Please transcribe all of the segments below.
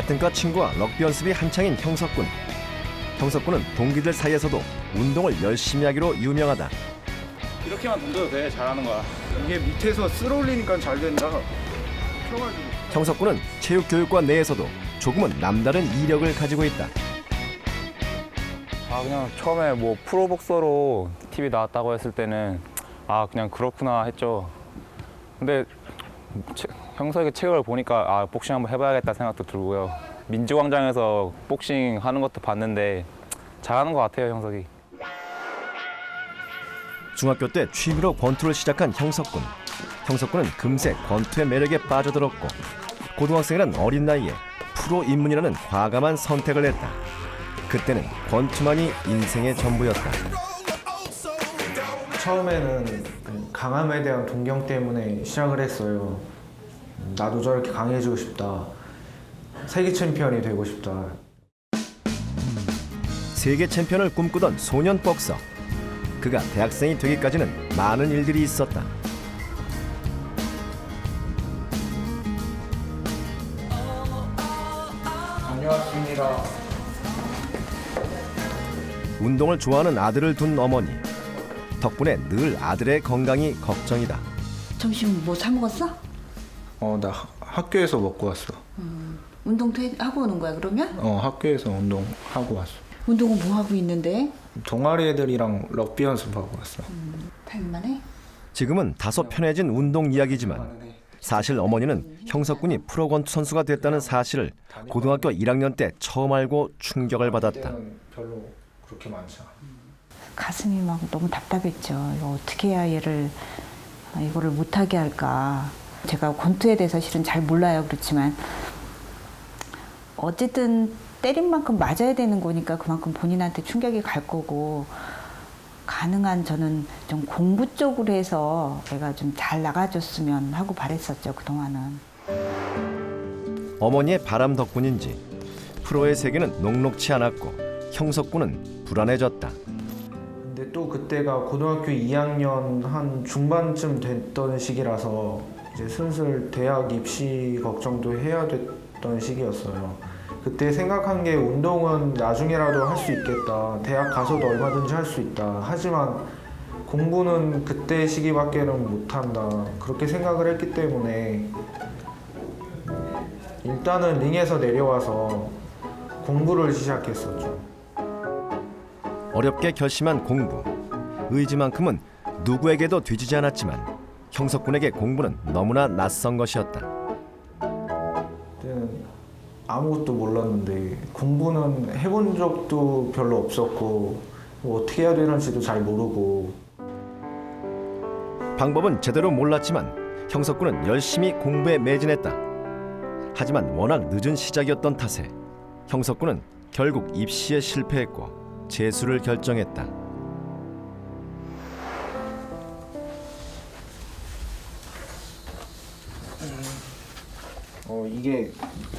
같은 과 친구와 럭비 연습이 한창인 형석군. 형석군은 동기들 사이에서도 운동을 열심히 하기로 유명하다. 이렇게만 던져도 돼. 잘하는 거야. 이게 밑에서 쓸어 올리니까 잘 된다. 펴가지고. 형석군은 체육교육과 내에서도 조금은 남다른 이력을 가지고 있다. 그냥 처음에 뭐 프로복서로 TV 나왔다고 했을 때는 그냥 그렇구나 했죠. 근데 형석의 체격을 보니까 복싱 한번 해봐야겠다 생각도 들고요. 민주광장에서 복싱 하는 것도 봤는데 잘하는 것 같아요, 형석이. 중학교 때 취미로 권투를 시작한 형석군. 형석군은 금세 권투의 매력에 빠져들었고 고등학생이란 어린 나이에 프로 입문이라는 과감한 선택을 했다. 그때는 권투만이 인생의 전부였다. 처음에는 강함에 대한 동경 때문에 시작을 했어요. 나도 저렇게 강해지고 싶다. 세계 챔피언이 되고 싶다. 세계 챔피언을 꿈꾸던 소년 복서. 그가 대학생이 되기까지는 많은 일들이 있었다. 다녀왔습니다. 운동을 좋아하는 아들을 둔 어머니. 덕분에 늘 아들의 건강이 걱정이다. 점심 뭐 사 먹었어? 나 학교에서 먹고 왔어. 운동도 하고 오는 거야 그러면? 학교에서 운동하고 왔어. 운동은 뭐 하고 있는데? 동아리 애들이랑 럭비 연습하고 왔어. 할만해? 지금은 다소 편해진 운동 이야기지만 사실 어머니는 형석군이 프로권투 선수가 됐다는 사실을 고등학교 1학년 때 처음 알고 충격을 받았다. 별로 그렇게 많지 않아. 가슴이 막 너무 답답했죠. 이거 어떻게 해야 얘를 이거를 못하게 할까. 제가 권투에 대해서 실은 잘 몰라요. 그렇지만 어쨌든 때린 만큼 맞아야 되는 거니까 그만큼 본인한테 충격이 갈 거고 가능한 저는 좀 공부 쪽으로 해서 애가 좀 잘 나가줬으면 하고 바랬었죠. 그동안은. 어머니의 바람 덕분인지 프로의 세계는 녹록치 않았고 형석군은 불안해졌다. 근데 또 그때가 고등학교 2학년 한 중반쯤 됐던 시기라서 이제 슬슬 대학 입시 걱정도 해야 됐던 시기였어요. 그때 생각한 게 운동은 나중에라도 할 수 있겠다. 대학 가서도 얼마든지 할 수 있다. 하지만 공부는 그때 시기밖에는 못한다. 그렇게 생각을 했기 때문에 일단은 링에서 내려와서 공부를 시작했었죠. 어렵게 결심한 공부. 의지만큼은 누구에게도 뒤지지 않았지만 형석군에게 공부는 너무나 낯선 것이었다. 그때는 아무것도 몰랐는데 공부는 해본 적도 별로 없었고 뭐 어떻게 해야 되는지도 잘 모르고. 방법은 제대로 몰랐지만 형석군은 열심히 공부에 매진했다. 하지만 워낙 늦은 시작이었던 탓에 형석군은 결국 입시에 실패했고 재수를 결정했다. 이게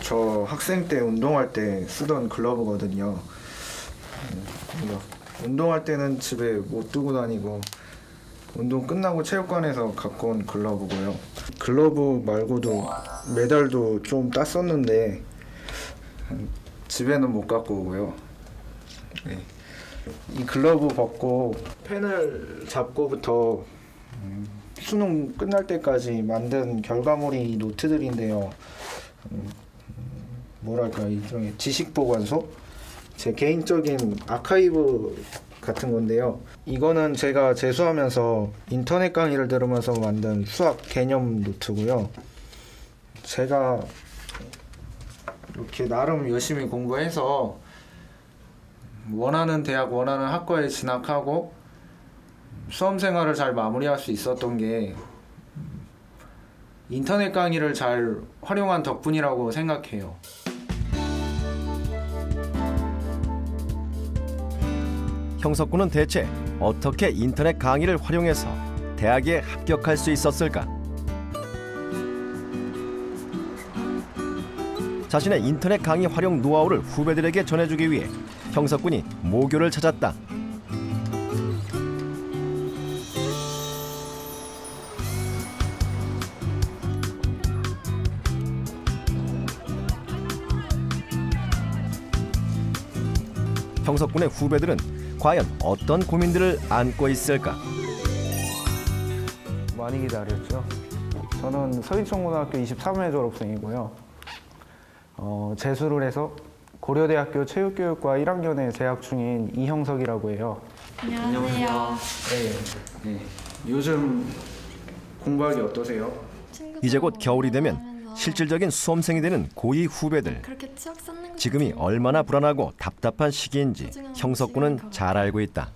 저 학생 때 운동할 때 쓰던 글러브거든요. 운동할 때는 집에 못 두고 다니고 운동 끝나고 체육관에서 갖고 온 글러브고요. 글러브 말고도 메달도 좀 땄었는데 집에는 못 갖고 오고요. 네. 이 글러브 벗고 펜을 잡고부터 수능 끝날 때까지 만든 결과물이 이 노트들인데요. 뭐랄까 일종의 지식 보관소? 제 개인적인 아카이브 같은 건데요. 이거는 제가 재수하면서 인터넷 강의를 들으면서 만든 수학 개념 노트고요. 제가 이렇게 나름 열심히 공부해서 원하는 대학, 원하는 학과에 진학하고 수험 생활을 잘 마무리할 수 있었던 게 인터넷 강의를 잘 활용한 덕분이라고 생각해요. 형석군은 대체 어떻게 인터넷 강의를 활용해서 대학에 합격할 수 있었을까? 자신의 인터넷 강의 활용 노하우를 후배들에게 전해주기 위해 형석군이 모교를 찾았다. 형석군의 후배들은 과연 어떤 고민들을 안고 있을까? 많이 기다렸죠. 저는 서인천고등학교 23회 졸업생이고요. 재수를 해서 고려대학교 체육교육과 1학년에 재학 중인 이형석이라고 해요. 안녕하세요. 네. 요즘 공부하기 어떠세요? 이제 곧 겨울이 되면 실질적인 수험생이 되는 고2 후배들. 그렇게 추억 쌓는 거 지금이 얼마나 불안하고 답답한 시기인지 형석군은 잘 알고 있다.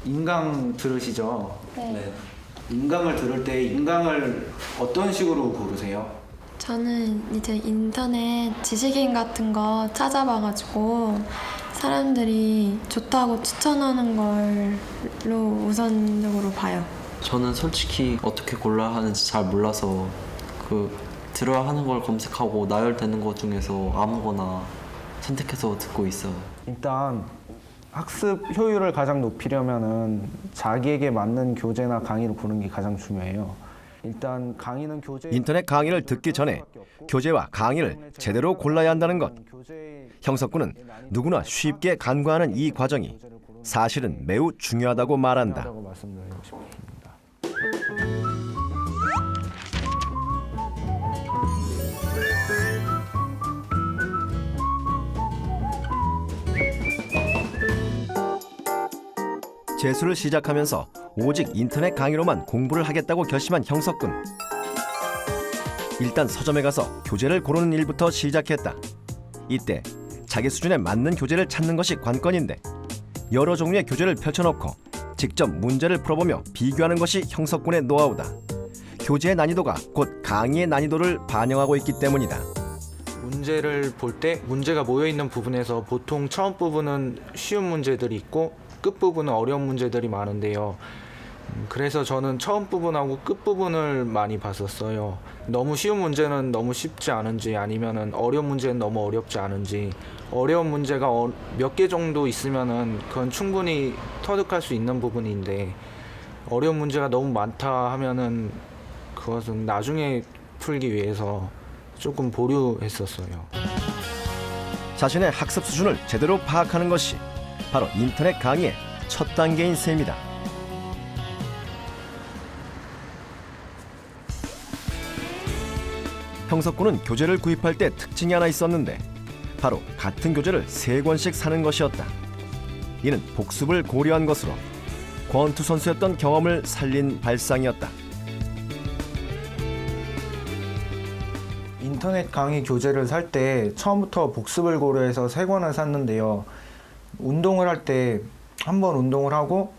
인강 들으시죠? 네. 인강을 들을 때 인강을 어떤 식으로 고르세요? 저는 이제 인터넷 지식인 같은 거 찾아봐가지고 사람들이 좋다고 추천하는 걸로 우선적으로 봐요. 저는 솔직히 어떻게 골라야 하는지 잘 몰라서 들어야 하는 걸 검색하고 나열되는 것 중에서 아무거나 선택해서 듣고 있어요. 일단 학습 효율을 가장 높이려면은 자기에게 맞는 교재나 강의를 고르는 게 가장 중요해요. 일단 강의는 교재 인터넷 강의를 듣기 전에 교재와 강의를 제대로 골라야 한다는 것. 형석군은 누구나 쉽게 간과하는 이 과정이 사실은 매우 중요하다고 말한다. 라고 말씀드리고 싶습니다. 재수를 시작하면서 오직 인터넷 강의로만 공부를 하겠다고 결심한 형석군. 일단 서점에 가서 교재를 고르는 일부터 시작했다. 이때 자기 수준에 맞는 교재를 찾는 것이 관건인데 여러 종류의 교재를 펼쳐놓고 직접 문제를 풀어보며 비교하는 것이 형석군의 노하우다. 교재의 난이도가 곧 강의의 난이도를 반영하고 있기 때문이다. 문제를 볼 때 문제가 모여있는 부분에서 보통 처음 부분은 쉬운 문제들이 있고 끝부분은 어려운 문제들이 많은데요. 그래서 저는 처음 부분하고 끝부분을 많이 봤었어요. 너무 쉬운 문제는 너무 쉽지 않은지 아니면은 어려운 문제는 너무 어렵지 않은지, 어려운 문제가 몇 개 정도 있으면은 그건 충분히 터득할 수 있는 부분인데 어려운 문제가 너무 많다 하면은 그것은 나중에 풀기 위해서 조금 보류했었어요. 자신의 학습 수준을 제대로 파악하는 것이 바로 인터넷 강의의 첫 단계인 셈이다. 형석군은 교재를 구입할 때 특징이 하나 있었는데 바로 같은 교재를 3권씩 사는 것이었다. 이는 복습을 고려한 것으로 권투 선수였던 경험을 살린 발상이었다. 인터넷 강의 교재를 살 때 처음부터 복습을 고려해서 3권을 샀는데요. 운동을 할 때 한 번 운동을 하고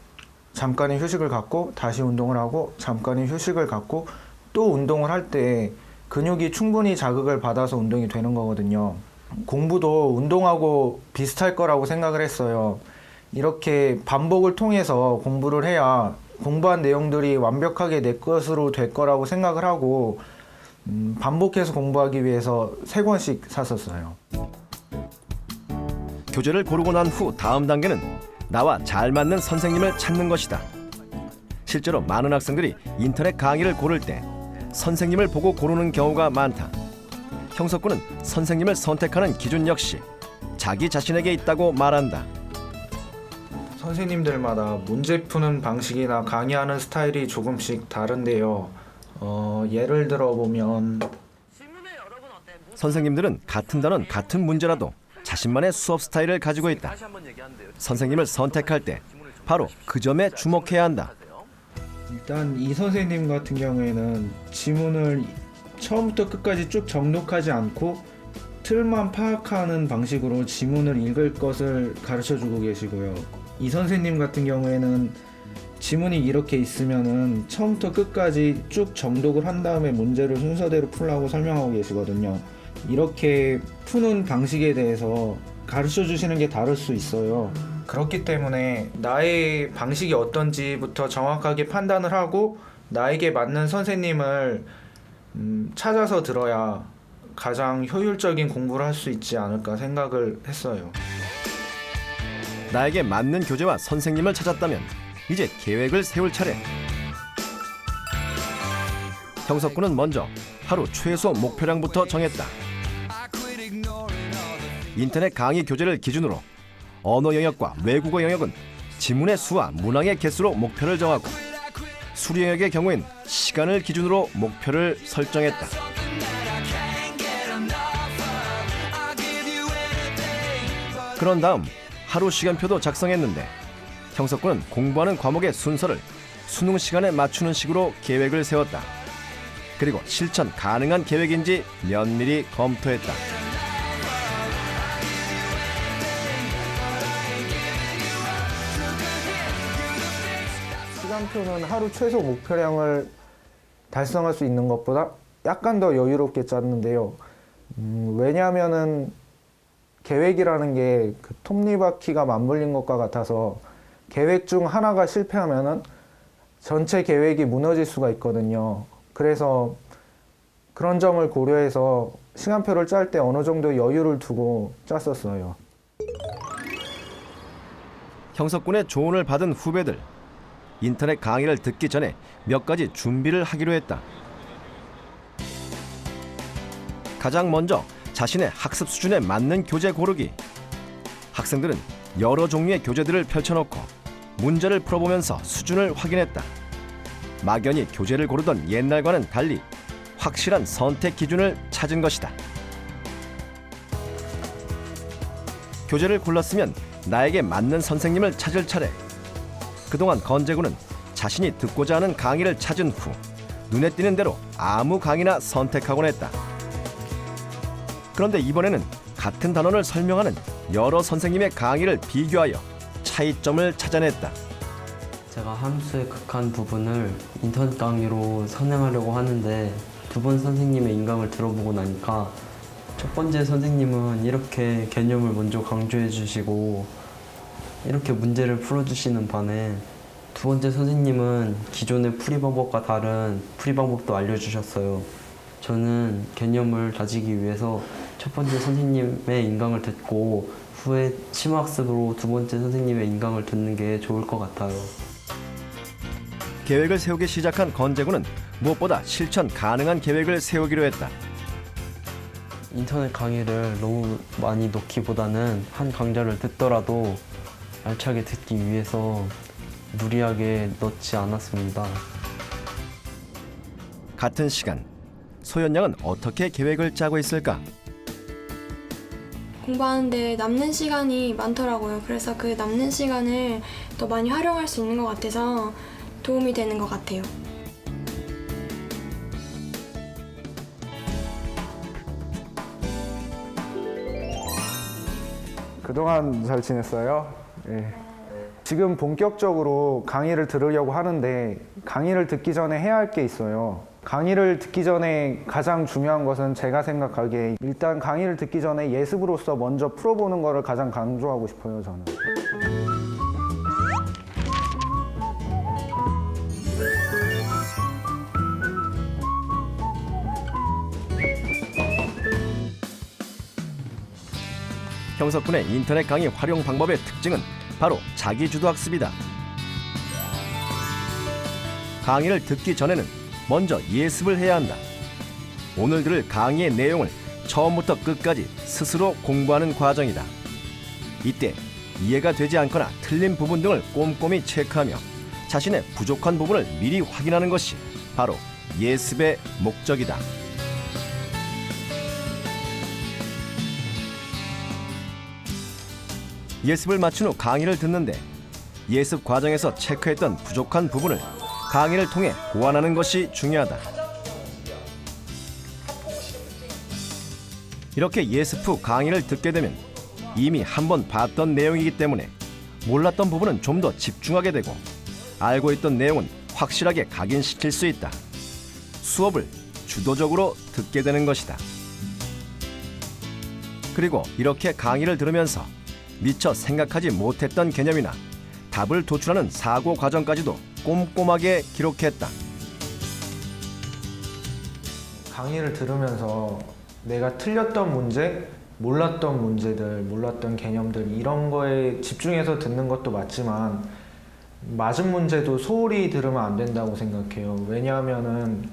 잠깐의 휴식을 갖고 다시 운동을 하고 잠깐의 휴식을 갖고 또 운동을 할 때 근육이 충분히 자극을 받아서 운동이 되는 거거든요. 공부도 운동하고 비슷할 거라고 생각을 했어요. 이렇게 반복을 통해서 공부를 해야 공부한 내용들이 완벽하게 내 것으로 될 거라고 생각을 하고 반복해서 공부하기 위해서 3권씩 샀었어요. 교재를 고르고 난 후 다음 단계는 나와 잘 맞는 선생님을 찾는 것이다. 실제로 많은 학생들이 인터넷 강의를 고를 때 선생님을 보고 고르는 경우가 많다. 형석군은 선생님을 선택하는 기준 역시 자기 자신에게 있다고 말한다. 선생님들마다 문제 푸는 방식이나 강의하는 스타일이 조금씩 다른데요. 예를 들어 보면 선생님들은 같은 단원 같은 문제라도 자신만의 수업 스타일을 가지고 있다. 선생님을 선택할 때 바로 그 점에 주목해야 한다. 일단 이 선생님 같은 경우에는 지문을 처음부터 끝까지 쭉 정독하지 않고 틀만 파악하는 방식으로 지문을 읽을 것을 가르쳐주고 계시고요. 이 선생님 같은 경우에는 지문이 이렇게 있으면은 처음부터 끝까지 쭉 정독을 한 다음에 문제를 순서대로 풀라고 설명하고 계시거든요. 이렇게 푸는 방식에 대해서 가르쳐 주시는 게 다를 수 있어요. 그렇기 때문에 나의 방식이 어떤지부터 정확하게 판단을 하고 나에게 맞는 선생님을 찾아서 들어야 가장 효율적인 공부를 할 수 있지 않을까 생각을 했어요. 나에게 맞는 교재와 선생님을 찾았다면 이제 계획을 세울 차례. 형석군은 먼저 하루 최소 목표량부터 정했다. 인터넷 강의 교재를 기준으로 언어 영역과 외국어 영역은 지문의 수와 문항의 개수로 목표를 정하고 수리 영역의 경우엔 시간을 기준으로 목표를 설정했다. 그런 다음 하루 시간표도 작성했는데 형석군은 공부하는 과목의 순서를 수능 시간에 맞추는 식으로 계획을 세웠다. 그리고 실천 가능한 계획인지 면밀히 검토했다. 시간표는 하루 최소 목표량을 달성할 수 있는 것보다 약간 더 여유롭게 짰는데요. 왜냐하면은 계획이라는 게 그 톱니바퀴가 맞물린 것과 같아서 계획 중 하나가 실패하면은 전체 계획이 무너질 수가 있거든요. 그래서 그런 점을 고려해서 시간표를 짤 때 어느 정도 여유를 두고 짰었어요. 형석군의 조언을 받은 후배들, 인터넷 강의를 듣기 전에 몇 가지 준비를 하기로 했다. 가장 먼저 자신의 학습 수준에 맞는 교재 고르기. 학생들은 여러 종류의 교재들을 펼쳐놓고 문제를 풀어보면서 수준을 확인했다. 막연히 교재를 고르던 옛날과는 달리 확실한 선택 기준을 찾은 것이다. 교재를 골랐으면 나에게 맞는 선생님을 찾을 차례. 그동안 건재군은 자신이 듣고자 하는 강의를 찾은 후 눈에 띄는 대로 아무 강의나 선택하곤 했다. 그런데 이번에는 같은 단원을 설명하는 여러 선생님의 강의를 비교하여 차이점을 찾아냈다. 제가 함수의 극한 부분을 인터넷 강의로 선행하려고 하는데 두 번 선생님의 인강을 들어보고 나니까 첫 번째 선생님은 이렇게 개념을 먼저 강조해 주시고 이렇게 문제를 풀어주시는 반에 두 번째 선생님은 기존의 풀이 방법과 다른 풀이 방법도 알려주셨어요. 저는 개념을 다지기 위해서 첫 번째 선생님의 인강을 듣고 후에 심화학습으로 두 번째 선생님의 인강을 듣는 게 좋을 것 같아요. 계획을 세우기 시작한 건재군은 무엇보다 실천 가능한 계획을 세우기로 했다. 인터넷 강의를 너무 많이 넣기보다는 한 강좌를 듣더라도 알차게 듣기 위해서 무리하게 넣지 않았습니다. 같은 시간, 소연양은 어떻게 계획을 짜고 있을까? 공부하는데 남는 시간이 많더라고요. 그래서 그 남는 시간을 더 많이 활용할 수 있는 것 같아서 도움이 되는 것 같아요. 그동안 잘 지냈어요? 예. 지금 본격적으로 강의를 들으려고 하는데 강의를 듣기 전에 해야 할 게 있어요. 강의를 듣기 전에 가장 중요한 것은 제가 생각하기에 일단 강의를 듣기 전에 예습으로서 먼저 풀어보는 거를 가장 강조하고 싶어요, 저는. 형석군의 인터넷 강의 활용 방법의 특징은 바로 자기주도 학습이다. 강의를 듣기 전에는 먼저 예습을 해야 한다. 오늘 들을 강의의 내용을 처음부터 끝까지 스스로 공부하는 과정이다. 이때 이해가 되지 않거나 틀린 부분 등을 꼼꼼히 체크하며 자신의 부족한 부분을 미리 확인하는 것이 바로 예습의 목적이다. 예습을 마친 후 강의를 듣는데 예습 과정에서 체크했던 부족한 부분을 강의를 통해 보완하는 것이 중요하다. 이렇게 예습 후 강의를 듣게 되면 이미 한번 봤던 내용이기 때문에 몰랐던 부분은 좀 더 집중하게 되고 알고 있던 내용은 확실하게 각인시킬 수 있다. 수업을 주도적으로 듣게 되는 것이다. 그리고 이렇게 강의를 들으면서 미처 생각하지 못했던 개념이나 답을 도출하는 사고 과정까지도 꼼꼼하게 기록했다. 강의를 들으면서 내가 틀렸던 문제, 몰랐던 문제들, 몰랐던 개념들 이런 거에 집중해서 듣는 것도 맞지만 맞은 문제도 소홀히 들으면 안 된다고 생각해요. 왜냐하면은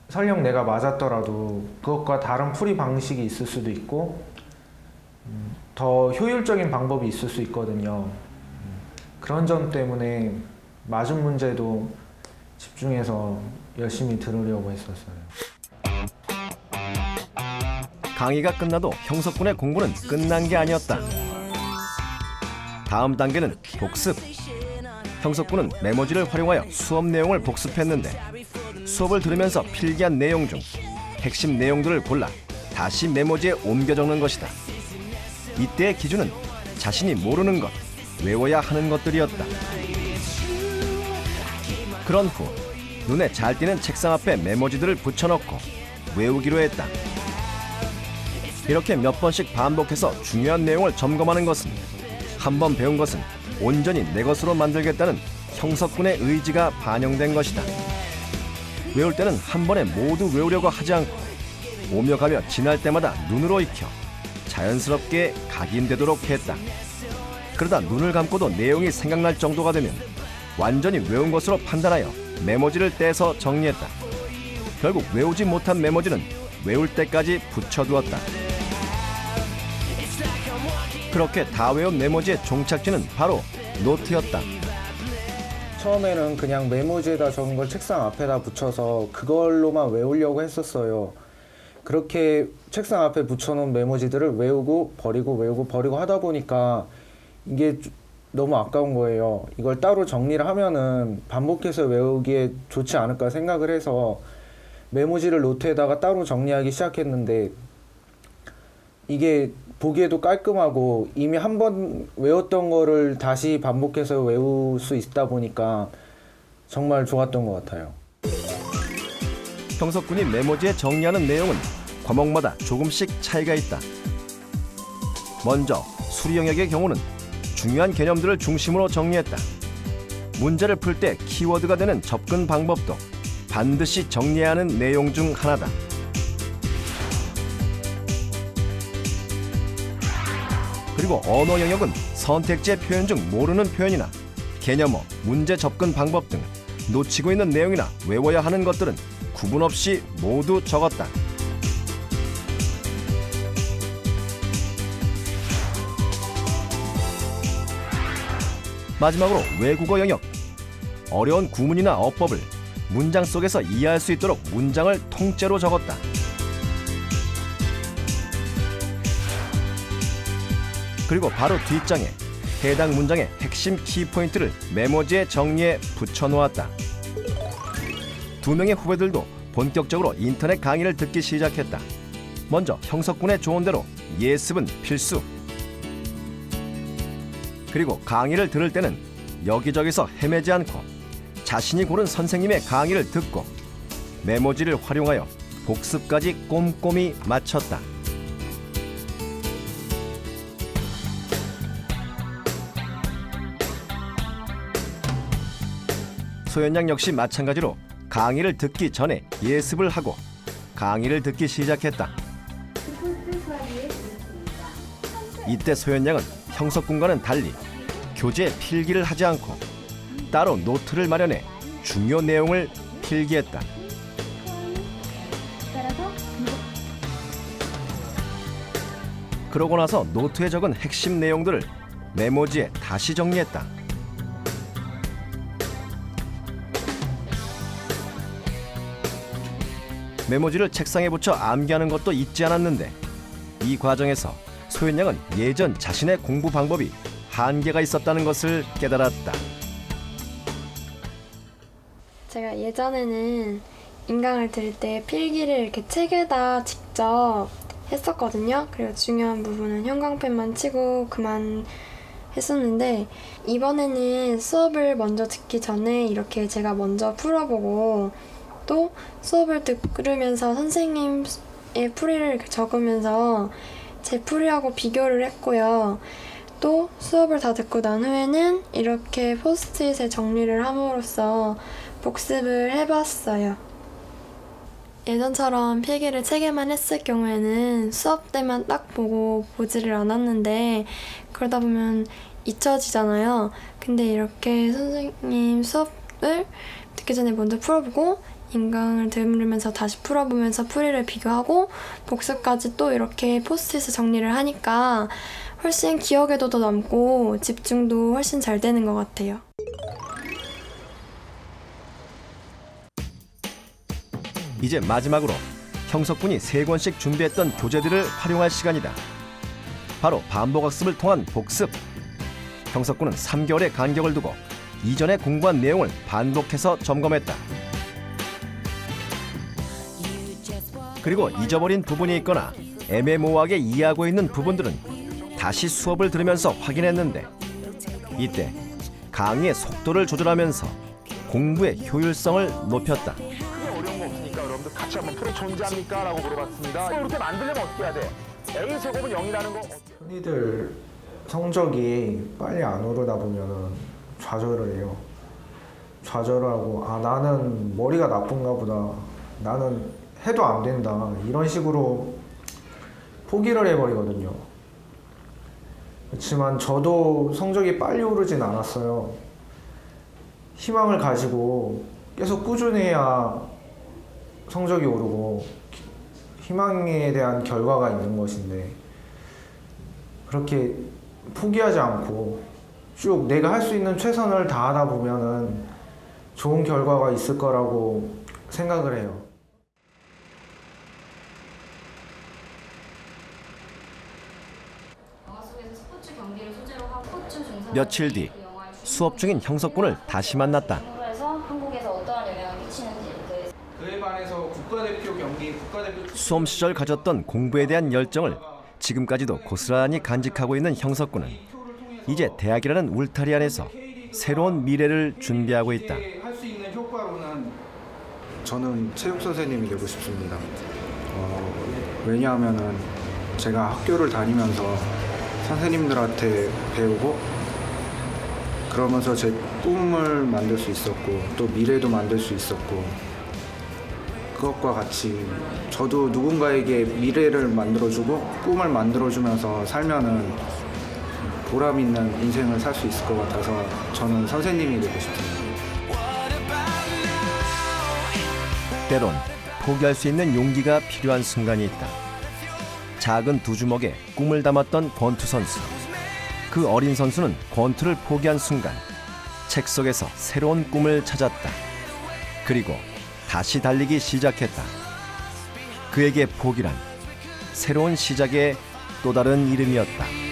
설령 내가 맞았더라도 그것과 다른 풀이 방식이 있을 수도 있고 더 효율적인 방법이 있을 수 있거든요. 그런 점 때문에 맞은 문제도 집중해서 열심히 들으려고 했었어요. 강의가 끝나도 형석군의 공부는 끝난 게 아니었다. 다음 단계는 복습. 형석군은 메모지를 활용하여 수업 내용을 복습했는데 수업을 들으면서 필기한 내용 중 핵심 내용들을 골라 다시 메모지에 옮겨 적는 것이다. 이때의 기준은 자신이 모르는 것, 외워야 하는 것들이었다. 그런 후 눈에 잘 띄는 책상 앞에 메모지들을 붙여넣고 외우기로 했다. 이렇게 몇 번씩 반복해서 중요한 내용을 점검하는 것은 한 번 배운 것은 온전히 내 것으로 만들겠다는 형석군의 의지가 반영된 것이다. 외울 때는 한 번에 모두 외우려고 하지 않고 오며 가며 지날 때마다 눈으로 익혀 자연스럽게 각인되도록 했다. 그러다 눈을 감고도 내용이 생각날 정도가 되면 완전히 외운 것으로 판단하여 메모지를 떼서 정리했다. 결국 외우지 못한 메모지는 외울 때까지 붙여두었다. 그렇게 다 외운 메모지의 종착지는 바로 노트였다. 처음에는 그냥 메모지에다 적은 걸 책상 앞에다 붙여서 그걸로만 외우려고 했었어요. 그렇게 책상 앞에 붙여놓은 메모지들을 외우고 버리고 하다 보니까 이게 너무 아까운 거예요. 이걸 따로 정리를 하면은 반복해서 외우기에 좋지 않을까 생각을 해서 메모지를 노트에다가 따로 정리하기 시작했는데 이게 보기에도 깔끔하고 이미 한 번 외웠던 거를 다시 반복해서 외울 수 있다 보니까 정말 좋았던 것 같아요. 형석군이 메모지에 정리하는 내용은 과목마다 조금씩 차이가 있다. 먼저 수리 영역의 경우는 중요한 개념들을 중심으로 정리했다. 문제를 풀 때 키워드가 되는 접근 방법도 반드시 정리해야 하는 내용 중 하나다. 그리고 언어 영역은 선택지의 표현 중 모르는 표현이나 개념어, 문제 접근 방법 등 놓치고 있는 내용이나 외워야 하는 것들은 구분 없이 모두 적었다. 마지막으로 외국어 영역. 어려운 구문이나 어법을 문장 속에서 이해할 수 있도록 문장을 통째로 적었다. 그리고 바로 뒷장에 해당 문장의 핵심 키포인트를 메모지에 정리해 붙여놓았다. 두 명의 후배들도 본격적으로 인터넷 강의를 듣기 시작했다. 먼저 형석군의 조언대로 예습은 필수. 그리고 강의를 들을 때는 여기저기서 헤매지 않고 자신이 고른 선생님의 강의를 듣고 메모지를 활용하여 복습까지 꼼꼼히 마쳤다. 소연양 역시 마찬가지로 강의를 듣기 전에 예습을 하고 강의를 듣기 시작했다. 이때 소연양은 형석군과는 달리 교재 필기를 하지 않고 따로 노트를 마련해 중요 내용을 필기했다. 그러고 나서 노트에 적은 핵심 내용들을 메모지에 다시 정리했다. 메모지를 책상에 붙여 암기하는 것도 잊지 않았는데 이 과정에서 소연양은 예전 자신의 공부 방법이 한계가 있었다는 것을 깨달았다. 제가 예전에는 인강을 들을 때 필기를 이렇게 책에다 직접 했었거든요. 그리고 중요한 부분은 형광펜만 치고 그만 했었는데 이번에는 수업을 먼저 듣기 전에 이렇게 제가 먼저 풀어보고 또 수업을 들으면서 선생님의 풀이를 이렇게 적으면서 제 풀이하고 비교를 했고요. 또 수업을 다 듣고 난 후에는 이렇게 포스트잇에 정리를 함으로써 복습을 해봤어요. 예전처럼 필기를 책에만 했을 경우에는 수업 때만 딱 보고 보지를 않았는데 그러다 보면 잊혀지잖아요. 근데 이렇게 선생님 수업을 듣기 전에 먼저 풀어보고 인강을 들으면서 다시 풀어보면서 풀이를 비교하고 복습까지 또 이렇게 포스트잇에 정리를 하니까 훨씬 기억에도 더 남고 집중도 훨씬 잘 되는 것 같아요. 이제 마지막으로 형석군이 3권씩 준비했던 교재들을 활용할 시간이다. 바로 반복학습을 통한 복습. 형석군은 3개월의 간격을 두고 이전에 공부한 내용을 반복해서 점검했다. 그리고 잊어버린 부분이 있거나 애매모호하게 이해하고 있는 부분들은 다시 수업을 들으면서 확인했는데, 이때 강의의 속도를 조절하면서 공부의 효율성을 높였다. 크게 어려운 거 없으니까 여러분들 같이 한번 풀어 존재합니까? 라고 물어봤습니다. 이렇게 만들려면 어떻게 해야 돼? A제곱은 0이라는 거. 흔히들 성적이 빨리 안 오르다 보면은 좌절을 해요. 좌절을 하고, 아, 나는 머리가 나쁜가 보다. 나는 해도 안 된다. 이런 식으로 포기를 해버리거든요. 그렇지만 저도 성적이 빨리 오르진 않았어요. 희망을 가지고 계속 꾸준해야 성적이 오르고 희망에 대한 결과가 있는 것인데, 그렇게 포기하지 않고 쭉 내가 할 수 있는 최선을 다하다 보면은 좋은 결과가 있을 거라고 생각을 해요. 며칠 뒤 수업 중인 형석군을 다시 만났다. 그에 반해서 국가대표 경기, 수험 시절 가졌던 공부에 대한 열정을 지금까지도 고스란히 간직하고 있는 형석군은 이제 대학이라는 울타리 안에서 새로운 미래를 준비하고 있다. 할 수 있는 효과로는 저는 체육 선생님이 되고 싶습니다. 왜냐하면은 제가 학교를 다니면서 선생님들한테 배우고 그러면서 제 꿈을 만들 수 있었고 또 미래도 만들 수 있었고, 그것과 같이 저도 누군가에게 미래를 만들어주고 꿈을 만들어주면서 살면은 보람 있는 인생을 살 수 있을 것 같아서 저는 선생님이 되고 싶습니다. 때론 포기할 수 있는 용기가 필요한 순간이 있다. 작은 두 주먹에 꿈을 담았던 권투 선수. 그 어린 선수는 권투를 포기한 순간 책 속에서 새로운 꿈을 찾았다. 그리고 다시 달리기 시작했다. 그에게 포기란 새로운 시작의 또 다른 이름이었다.